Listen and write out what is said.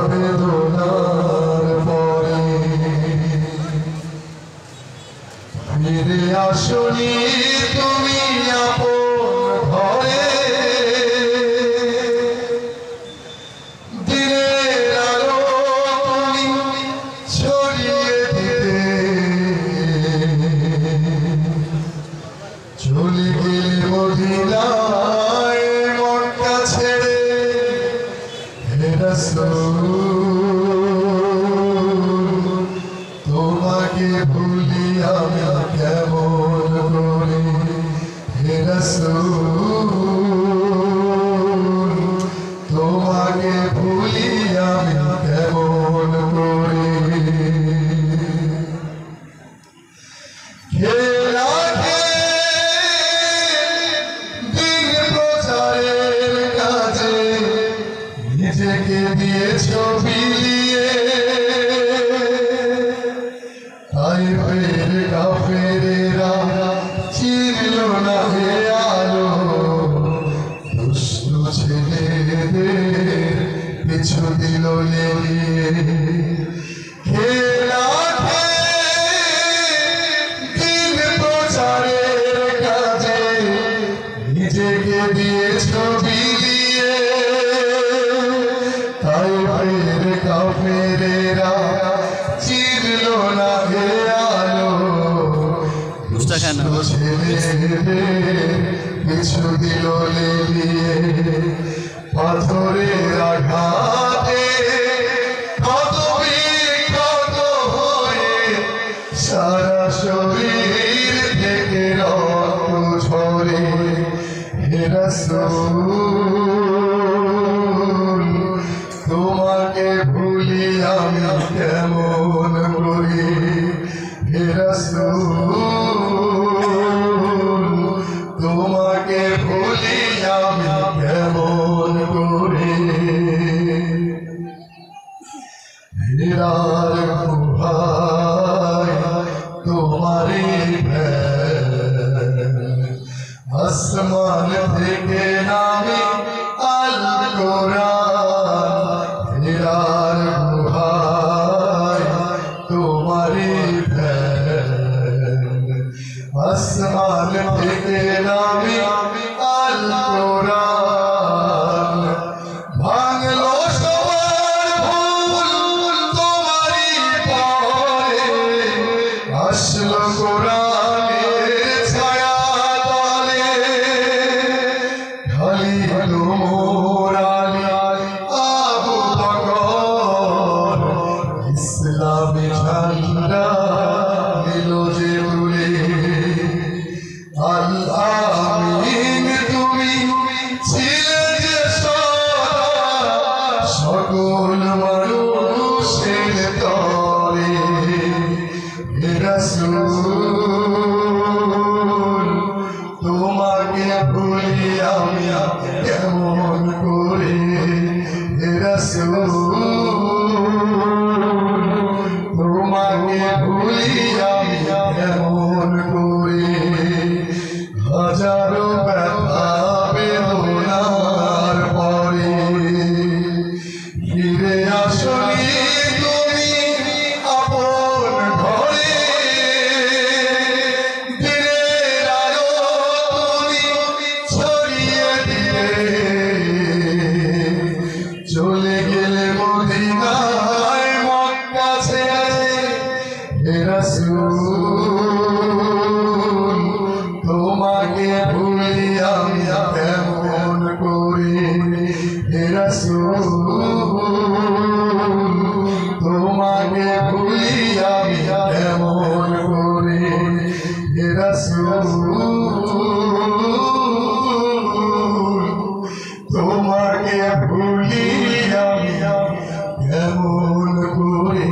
বেদনার পরে ফিরে আসনি তুমি আপন ঘরে দিনের আলো তুমি ছড়িয়ে দিতে চলে গেলে মদিনায় মক্কা ছেড়ে হে রাসূল তোমাকে ভুলি আমি কেমন করে হে রাসূল তোমাকে ভুলি আমি কেমন করে নিজেকে দিয়েছো বিলিয়ে তাইফের কাফেরেরা চিনল না হে আলো দুষ্ট ছেলেদের পিছু দিল লেলিয়ে দিন প্রচারের কাজে নিজেকে দিয়েছো বিলিয়ে তাইফের কাফেরেরা চিনল না হে আলো দুষ্ট ছেলেদের পিছু দিল লেলিয়ে পাথরের আঘাতে কত বিক্ষত হয়ে সারা শরীর থেকে রক্ত ঝরে হে রাসূল তোমাকে ভুলি আমি কেমন করি হে রাসূল তোমাকে ভুলি আমি কেমন করি হীরার গুহায় তোমারই আসমান থেকে নামে আল কোরআন হীরার গুহায় তোমারই আসমান থেকে নামে আল কোরআন ভাঙলো সবার ভুল তোমারই পরে আসলো কোরআনের ছায়া তলে খালি মোর আলী আবু বকর ইসলামী ঝান্ডা দিল যে তুলে আল আমিন তুমি ছিলে যে সকল মানুষের তরে হে রাসূল তোমাকে ভুলি আমি কেমন করে হে রাসূল তোমাকে ভুলি আমি কেমন করে হাজারো ব্যথা বেদনার পরে ফিরে আসনি তুমি আপন ঘরে দিনের আলো তুমি ছড়িয়ে দিলে চলে গেলে মদিনায় মক্কা ছেড়ে হে রাসূল তোমাকে ভুলি আমি কেমন করে হে রাসূল তোমাকে ভুলি আমি কেমন করে হে রাসূল তোমাকে ভুলি আমি কেমন করে